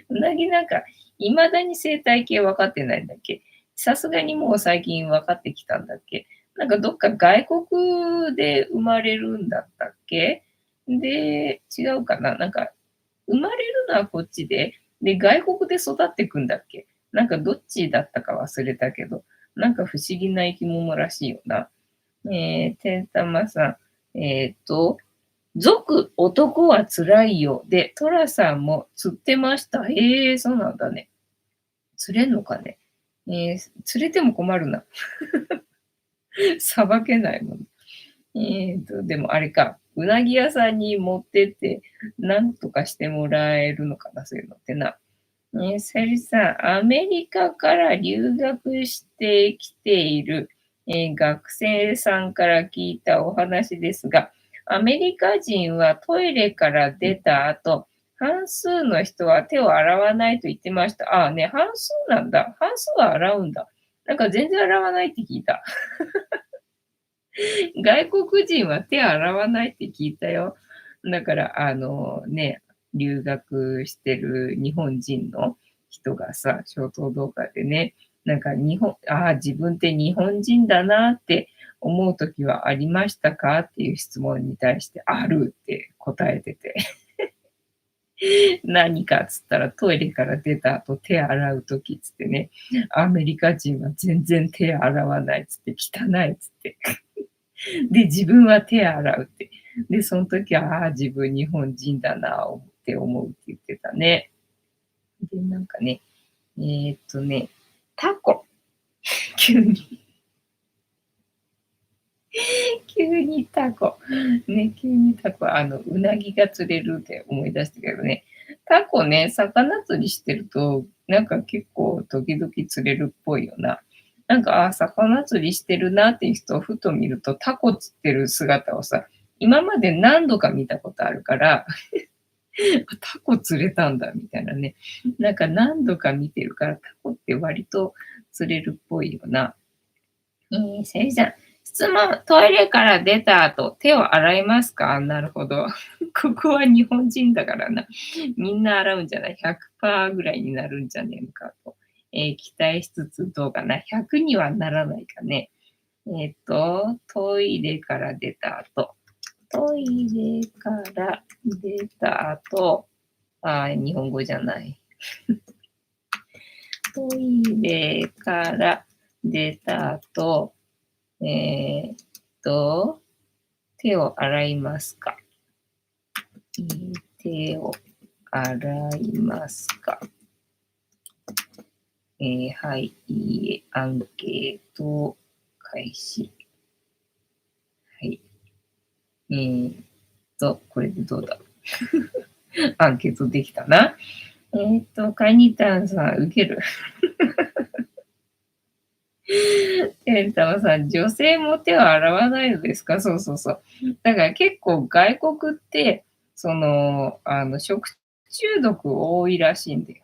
うなぎなんか、未だに生態系分かってないんだっけ？さすがにもう最近分かってきたんだっけ？なんかどっか外国で生まれるんだったっけ？で、違うかな、なんか生まれるのはこっちで、外国で育ってくんだっけ？なんかどっちだったか忘れたけど、なんか不思議な生き物らしいよな。てんたまさん、族男は辛いよ。で、トラさんも釣ってました。へえ、そうなんだね。釣れんのかね。釣れても困るな。さばけないもん。でもあれか、うなぎ屋さんに持ってって、なんとかしてもらえるのかな、そういうのってな。さゆりさん、アメリカから留学してきている、学生さんから聞いたお話ですが、アメリカ人はトイレから出た後、半数の人は手を洗わないと言ってました。ああね、半数なんだ。半数は洗うんだ。なんか全然洗わないって聞いた。外国人は手洗わないって聞いたよ。だから、ね、留学してる日本人の人がさ、ショート動画でね、なんか自分って日本人だなって思う時はありましたかっていう質問に対して、あるって答えてて。何かっつったらトイレから出た後手洗う時っつってね、アメリカ人は全然手洗わないっつって汚いっつって。で、自分は手洗うって。で、その時は、ああ、自分日本人だなって思うって言ってたね。で、なんかね、タコ。急に、急にタコ。ね、急にタコ。うなぎが釣れるって思い出したけどね。タコね、魚釣りしてると、なんか結構時々釣れるっぽいよな。なんか、魚釣りしてるなっていう人をふと見ると、タコ釣ってる姿をさ、今まで何度か見たことあるから、タコ釣れたんだみたいなね。なんか何度か見てるから、タコって割と釣れるっぽいよな。せいじゃん。質問、トイレから出た後、手を洗いますか？なるほど。ここは日本人だからな。みんな洗うんじゃない？ 100% ぐらいになるんじゃねえのかと、期待しつつどうかな。100にはならないかね。トイレから出た後。トイレから出た後、日本語じゃない。トイレから出た後、えーっと、手を洗いますか？手を洗いますか？はい、いいえ、アンケート開始。はい。これでどうだアンケートできたな。カニタンさん、受ける。テンタマさん、女性も手を洗わないのですか？そうそうそう。だから結構外国って、食中毒多いらしいんだよ。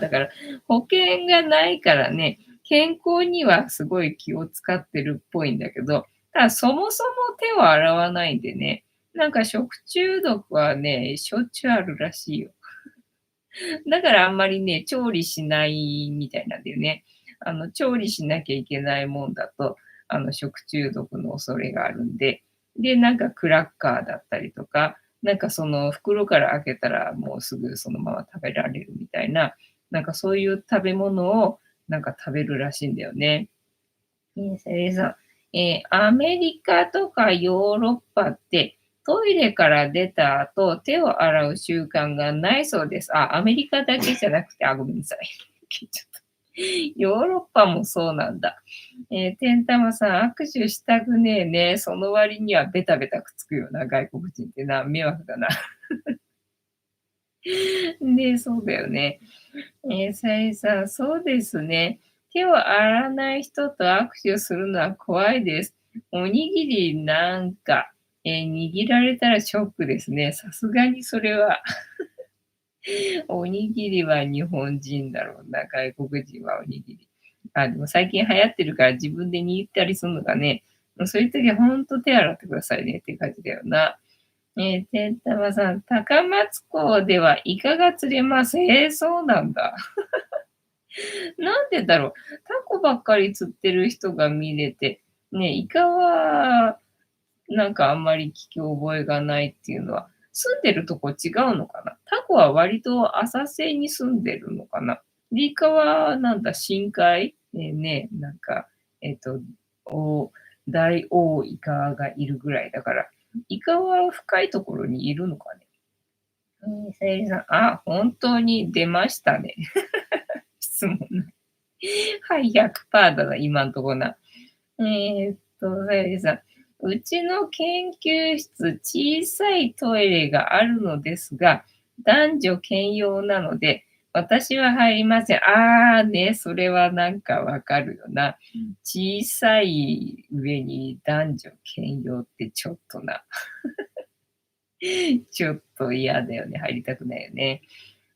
だから保険がないからね、健康にはすごい気を使ってるっぽいんだけど、ただそもそも手を洗わないんでね、なんか食中毒はね、しょっちゅうあるらしいよ。だからあんまりね、調理しないみたいなんだよね。調理しなきゃいけないもんだと、食中毒の恐れがあるんで、で、なんかクラッカーだったりとか、なんかその袋から開けたらもうすぐそのまま食べられるみたいな、なんかそういう食べ物をなんか食べるらしいんだよね。さゆりさん、アメリカとかヨーロッパってトイレから出た後、手を洗う習慣がないそうです。アメリカだけじゃなくて、ごめんなさい。ちょっとヨーロッパもそうなんだ。てんたまさん、握手したくねえね。その割にはベタベタくっつくよな、外国人ってな。迷惑だな。ね、そうだよね。さゆりさん、そうですね。手を洗わない人と握手するのは怖いです。おにぎりなんか、握られたらショックですね。さすがにそれはおにぎりは日本人だろうな。外国人はおにぎり。でも最近流行ってるから自分で握ったりするのがね、もうそういう時はほんと手洗ってくださいねっていう感じだよな。てんたまさん、高松港ではイカが釣れます。そうなんだ。なんでだろう。タコばっかり釣ってる人が見れて、ね、イカはなんかあんまり聞き覚えがないっていうのは、住んでるとこ違うのかな。タコは割と浅瀬に住んでるのかな。で、イカはなんだ、深海なんか、えっと、お大王イカがいるぐらいだから、イカは深いところにいるのかね。さゆりさん、本当に出ましたね。質問。はい、100%だな、今んとこな。さゆりさん。うちの研究室、小さいトイレがあるのですが、男女兼用なので、私は入りません。ね、それはなんかわかるよな。小さい上に男女兼用ってちょっとな、ちょっと嫌だよね。入りたくないよね。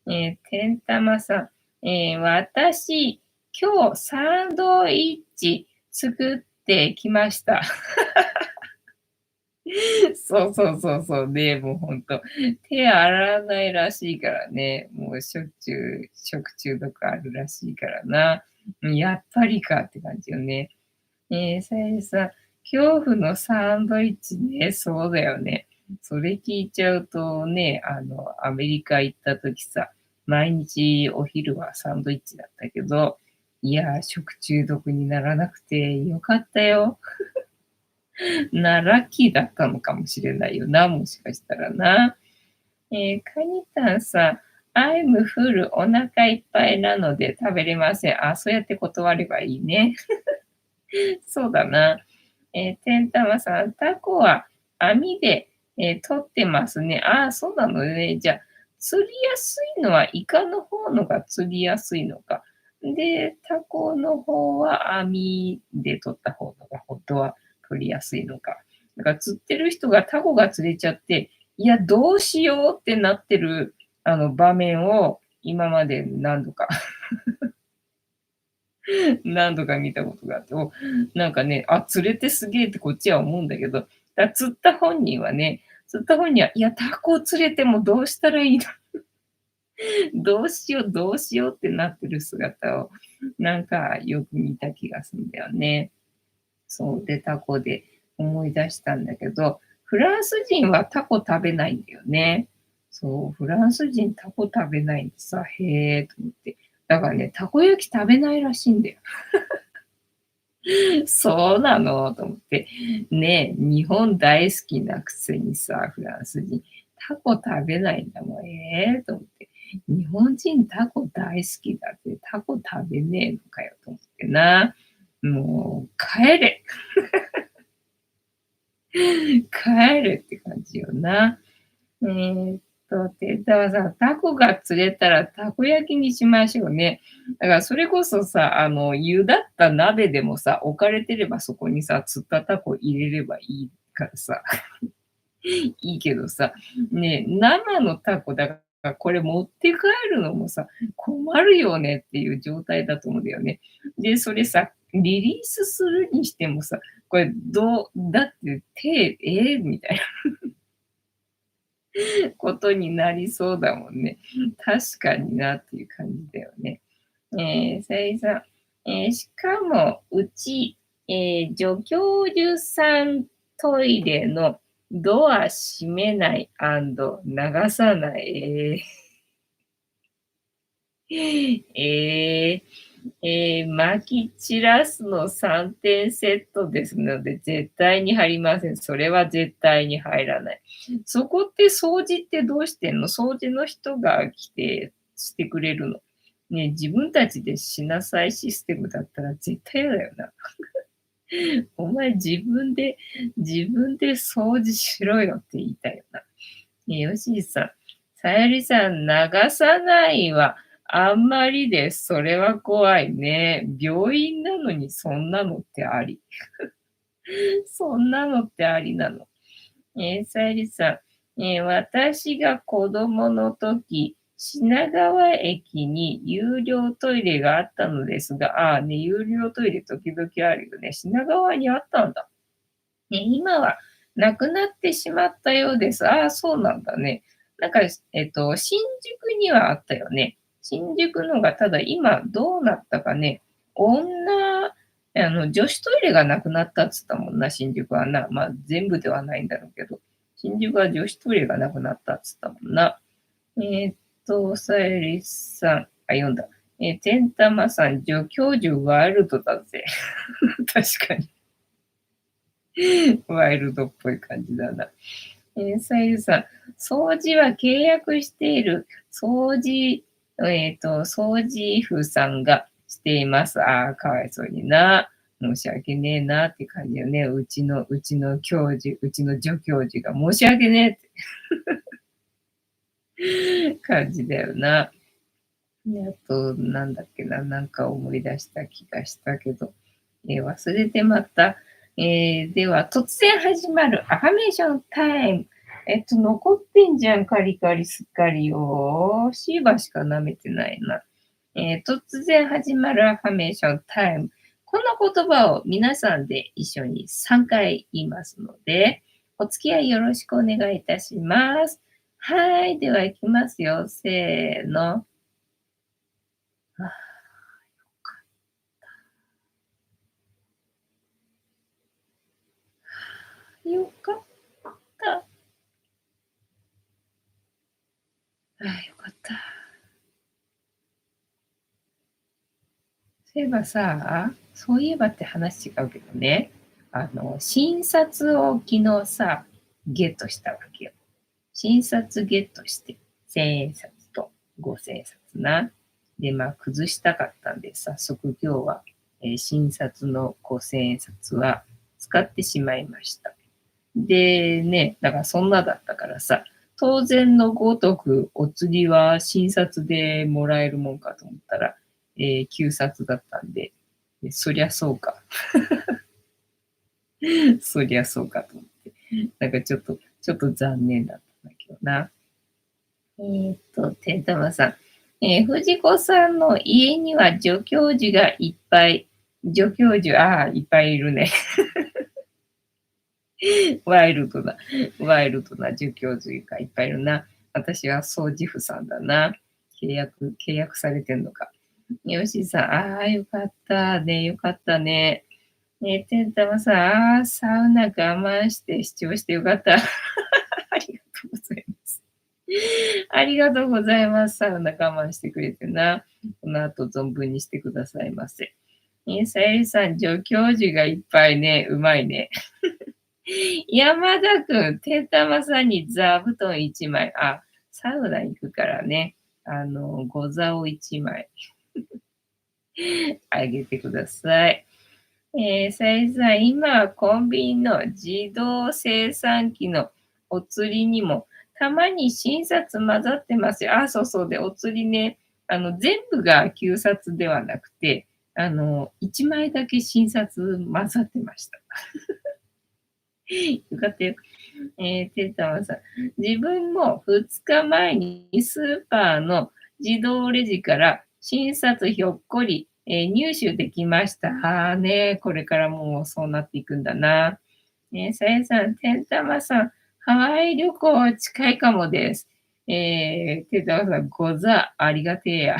てんたまさん、私、今日サンドイッチ作ってきました。そうそうそうそう。ね、もうほんと、手洗わないらしいからね、もうしょっちゅう食中毒あるらしいからな。やっぱりかって感じよね。さゆりさん、恐怖のサンドイッチね、そうだよね。それ聞いちゃうとね、アメリカ行った時さ、毎日お昼はサンドイッチだったけど、いや、食中毒にならなくてよかったよ。ラッキーだったのかもしれないよな、もしかしたらな。カニタンさん、I'm full お腹いっぱいなので食べれません。そうやって断ればいいね。そうだな。てんたまさん、タコは網で、取ってますね。そうなのね。じゃあ、釣りやすいのはイカの方のが釣りやすいのか。で、タコの方は網で取った方のが本当は取りやすいのか。だから釣ってる人がタコが釣れちゃって、いや、どうしようってなってる場面を今まで何度か何度か見たことがあって、なんかね、釣れてすげえってこっちは思うんだけど、釣った本人は、いや、タコ釣れてもどうしたらいいのどうしよう、どうしようってなってる姿を、なんかよく見た気がするんだよね。そう、で、タコで思い出したんだけど、フランス人はタコ食べないんだよね。そう、フランス人タコ食べないんでさ、へえと思って。だからね、たこ焼き食べないらしいんだよ。そうなのと思って。ねえ、日本大好きなくせにさ、フランス人、タコ食べないんだもん。と思って。日本人タコ大好きだって、タコ食べねえのかよと思ってな。もう、帰れ帰れって感じよな。だからさ、タコが釣れたらたこ焼きにしましょうね。だからそれこそさ、湯だった鍋でもさ、置かれてればそこにさ、釣ったタコ入れればいいからさ、いいけどさ、ね、生のタコだからこれ持って帰るのもさ、困るよねっていう状態だと思うんだよね。で、それさ、リリースするにしてもさ、これだってみたいなことになりそうだもんね。確かになっていう感じだよね。さゆりさん、しかも、うち、助教授さんトイレのドア閉めない流さない。え撒き散らすの3点セットですので、絶対に入りません。それは絶対に入らない。そこって掃除ってどうしてんの？掃除の人が来てしてくれるの？ね、自分たちでしなさいシステムだったら絶対嫌だよな。お前自分で掃除しろよって言いたいよな。ね、よしさん、さゆりさん、流さないは、あんまりです。それは怖いね。病院なのにそんなのってあり。そんなのってありなの。さゆりさん、私が子供の時、品川駅に有料トイレがあったのですが、有料トイレ時々あるよね。品川にあったんだ。ね、今はなくなってしまったようです。そうなんだね。なんか、新宿にはあったよね。新宿のが、ただ今どうなったかね。女子トイレがなくなったっつったもんな、新宿はな。まあ、全部ではないんだろうけど、新宿は女子トイレがなくなったっつったもんな。さゆりさん、読んだ。てんたまさん、助教授ワイルドだぜ。確かに。ワイルドっぽい感じだな。さゆりさん、掃除は契約している掃除婦さんがしています。かわいそうにな。申し訳ねえなって感じよね。うちの教授、うちの助教授が申し訳ねえって感じだよな。であと、なんだっけな、なんか思い出した気がしたけど、忘れてまった。では、突然始まるアファメーションタイム。残ってんじゃん、カリカリすっかりよ。シーバしか舐めてないな。突然始まるアファメーションタイム。この言葉を皆さんで一緒に3回言いますので、お付き合いよろしくお願いいたします。はい、では行きますよ。せーの。あよかった。よかった。そういえばさ、そういえばって話違うけどね、診察を昨日さ、ゲットしたわけよ。診察ゲットして、千円札と5000円札な。で、まあ、崩したかったんで、早速今日は、診察の5000円札は使ってしまいました。でね、だからそんなだったからさ、当然のごとくお釣りは診察でもらえるもんかと思ったら、旧札だったんで、そりゃそうか。そりゃそうかと思って。なんかちょっと残念だったんだけどな。てんたまさん。藤子さんの家には助教授がいっぱい。助教授、いっぱいいるね。ワイルドな、ワイルドな助教授がいっぱいいるな。私は掃除婦さんだな。契約されてんのか。よしさん、よかったね、よかったね。てんたまさん、サウナ我慢して視聴してよかった。ありがとうございます。ありがとうございます。サウナ我慢してくれてな。この後存分にしてくださいませ。さゆりさん、助教授がいっぱいね、うまいね。山田くん、てんたまさんに座布団1枚。サウナ行くからね。ご座を1枚あげてください。さゆりさん、今はコンビニの自動生産機のお釣りにもたまに新札混ざってますよ。そうそう。で、お釣りね、全部が旧札ではなくて、1枚だけ新札混ざってました。よかったよ。てたまさん。自分も2日前にスーパーの自動レジから診察ひょっこり、入手できました。これからもうそうなっていくんだな。さやさん、てんたまさん、ハワイ旅行近いかもです。てんたまさん、ござ、ありがてえや。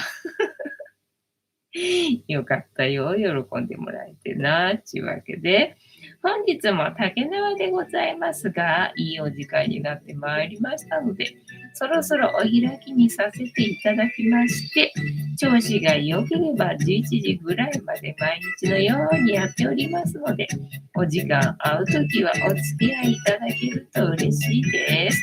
よかったよ。喜んでもらえてな。ちゅうわけで、本日も竹縄でございますが、いいお時間になってまいりましたので、そろそろお開きにさせていただきまして、調子が良ければ11時ぐらいまで毎日のようにやっておりますので、お時間合うときはお付き合いいただけると嬉しいです。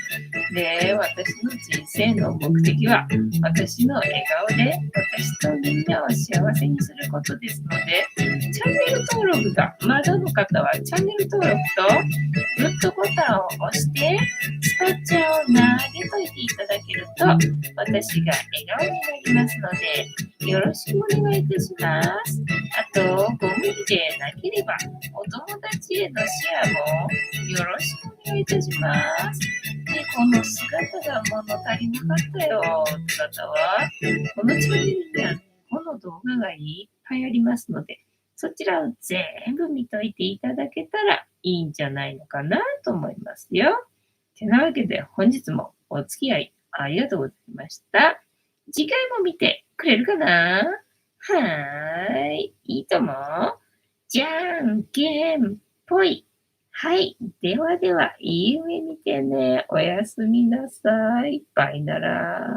で、私の人生の目的は、私の笑顔で私とみんなを幸せにすることですので、チャンネル登録がまだの方はチャンネル登録とグッドボタンを押してスパチャを投げといていただけると私が笑顔になりますのでよろしくお願いいたします。あと、ご無理でなければお友達へのシェアもよろしくお願いいたします。で、この姿が物足りなかったよって方は、このチャンネルにはこの動画がいっぱいありますので、そちらを全部見といていただけたらいいんじゃないのかなと思いますよ。てなわけで本日もお付き合いありがとうございました。次回も見てくれるかな？いいとも。じゃんけんぽい。はい。ではでは、いい夢見てね。おやすみなさい。バイなら。